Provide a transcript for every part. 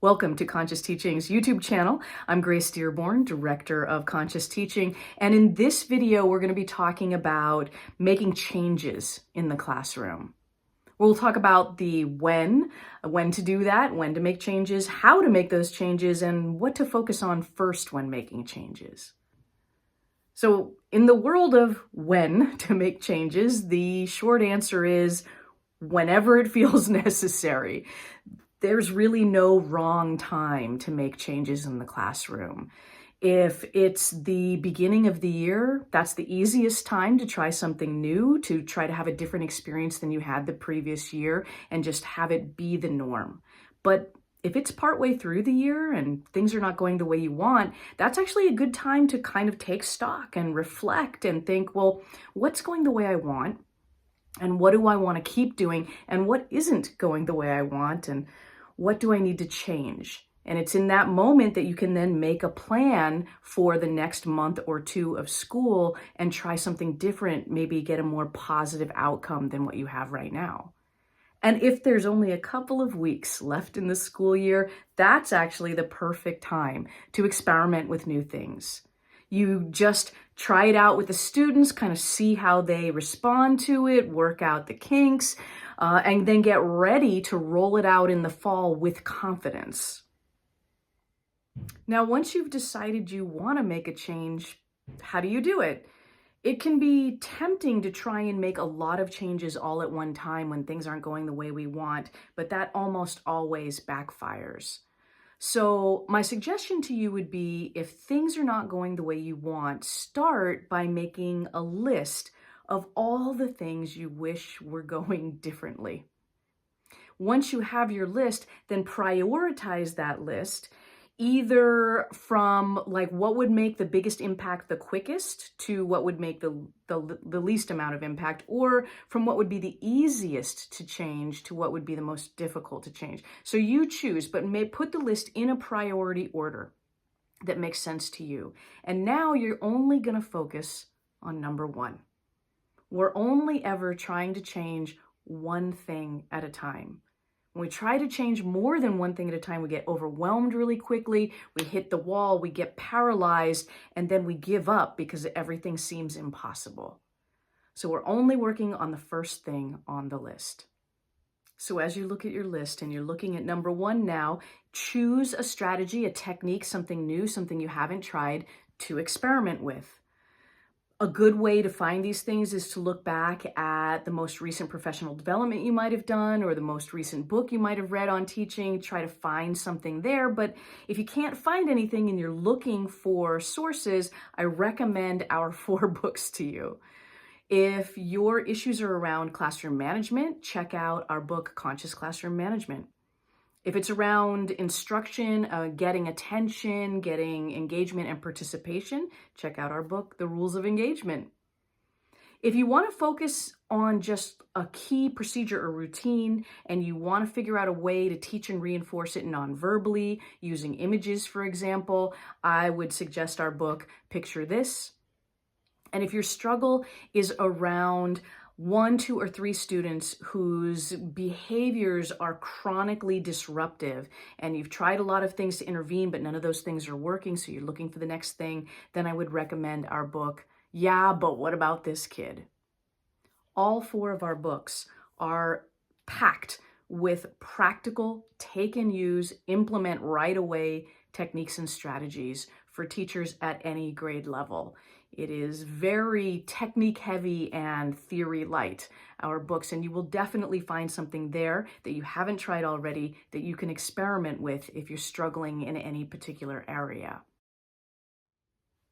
Welcome to Conscious Teaching's YouTube channel. I'm Grace Dearborn, Director of Conscious Teaching, and in this video we're going to be talking about making changes in the classroom. We'll talk about the when to do that, when to make changes, how to make those changes, and what to focus on first when making changes. So in the world of when to make changes, the short answer is whenever it feels necessary. There's really no wrong time to make changes in the classroom. If it's the beginning of the year, that's the easiest time to try something new, to try to have a different experience than you had the previous year and just have it be the norm. But if it's partway through the year and things are not going the way you want, that's actually a good time to kind of take stock and reflect and think, well, what's going the way I want? And what do I want to keep doing? And what isn't going the way I want? And what do I need to change? And it's in that moment that you can then make a plan for the next month or two of school and try something different, maybe get a more positive outcome than what you have right now. And if there's only a couple of weeks left in the school year, that's actually the perfect time to experiment with new things. You just try it out with the students, kind of see how they respond to it, work out the kinks, and then get ready to roll it out in the fall with confidence. Now, once you've decided you want to make a change, how do you do it? It can be tempting to try and make a lot of changes all at one time when things aren't going the way we want, but that almost always backfires. So my suggestion to you would be, if things are not going the way you want, start by making a list of all the things you wish were going differently. Once you have your list, then prioritize that list, either from like what would make the biggest impact the quickest to what would make the least amount of impact, or from what would be the easiest to change to what would be the most difficult to change. So you choose, but put the list in a priority order that makes sense to you. And now you're only going to focus on number one. We're only ever trying to change one thing at a time. When we try to change more than one thing at a time, we get overwhelmed really quickly, we hit the wall, we get paralyzed, and then we give up because everything seems impossible. So we're only working on the first thing on the list. So as you look at your list and you're looking at number one now, choose a strategy, a technique, something new, something you haven't tried to experiment with. A good way to find these things is to look back at the most recent professional development you might have done or the most recent book you might have read on teaching. Try to find something there. But if you can't find anything and you're looking for sources, I recommend our 4 books to you. If your issues are around classroom management, check out our book, Conscious Classroom Management. If it's around instruction, getting attention, getting engagement and participation, check out our book, The Rules of Engagement. If you want to focus on just a key procedure or routine and you want to figure out a way to teach and reinforce it non-verbally, using images, for example, I would suggest our book, Picture This. And if your struggle is around 1, 2, or 3 students whose behaviors are chronically disruptive and you've tried a lot of things to intervene, but none of those things are working, so you're looking for the next thing, then I would recommend our book, Yeah, But What About This Kid? All 4 of our books are packed with practical, take and use, implement right away techniques and strategies for teachers at any grade level. It is very technique heavy and theory light, our books, and you will definitely find something there that you haven't tried already that you can experiment with if you're struggling in any particular area.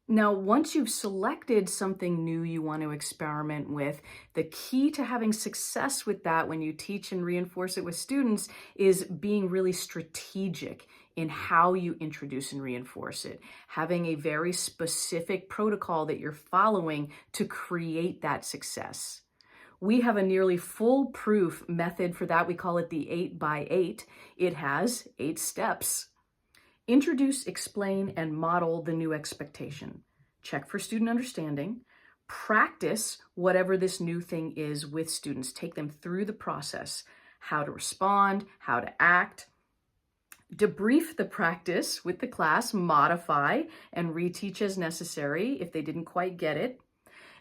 Now, once you've selected something new you want to experiment with, the key to having success with that when you teach and reinforce it with students is being really strategic in how you introduce and reinforce it, having a very specific protocol that you're following to create that success. We have a nearly foolproof method for that. We call it the 8x8. It has 8 steps. Introduce, explain, and model the new expectation. Check for student understanding. Practice whatever this new thing is with students. Take them through the process, how to respond, how to act. Debrief the practice with the class, modify and reteach as necessary if they didn't quite get it.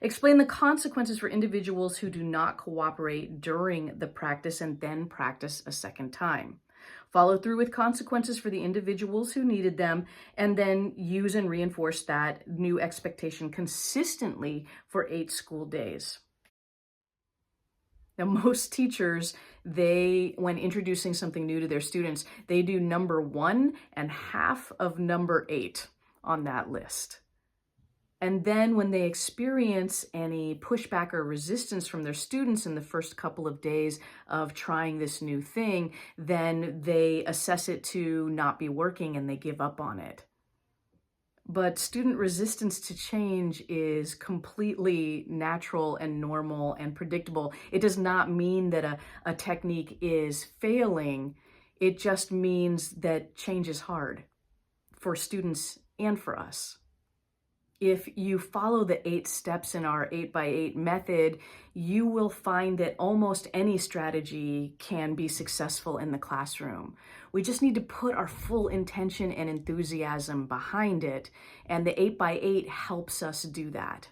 Explain the consequences for individuals who do not cooperate during the practice and then practice a second time. Follow through with consequences for the individuals who needed them, and then use and reinforce that new expectation consistently for 8 school days. Now, most teachers, when introducing something new to their students, they do number 1 and half of number 8 on that list. And then when they experience any pushback or resistance from their students in the first couple of days of trying this new thing, then they assess it to not be working and they give up on it. But student resistance to change is completely natural and normal and predictable. It does not mean that a technique is failing. It just means that change is hard for students and for us. If you follow the 8 steps in our 8x8 method, you will find that almost any strategy can be successful in the classroom. We just need to put our full intention and enthusiasm behind it, and the 8x8 helps us do that.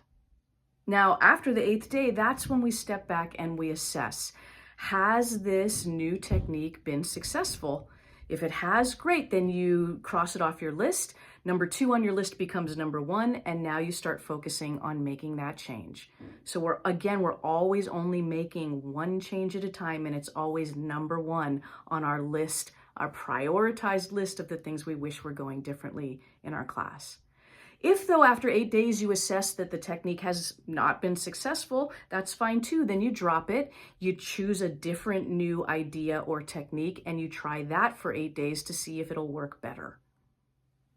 Now, after the 8th day, that's when we step back and we assess. Has this new technique been successful? If it has, great, then you cross it off your list. Number 2 on your list becomes number 1, and now you start focusing on making that change. So we're always only making one change at a time, and it's always number 1 on our list, our prioritized list of the things we wish were going differently in our class. If, though, after 8 days you assess that the technique has not been successful, that's fine too. Then you drop it, you choose a different new idea or technique, and you try that for 8 days to see if it'll work better.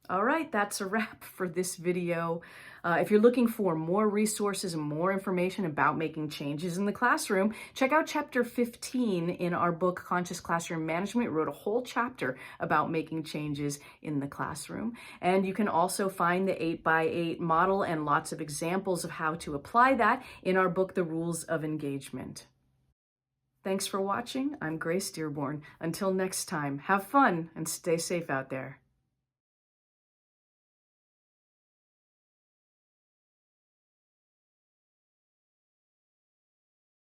All right, that's a wrap for this video. If you're looking for more resources and more information about making changes in the classroom, check out chapter 15 in our book, Conscious Classroom Management. It wrote a whole chapter about making changes in the classroom. And you can also find the 8x8 model and lots of examples of how to apply that in our book, The Rules of Engagement. Thanks for watching. I'm Grace Dearborn. Until next time, have fun and stay safe out there.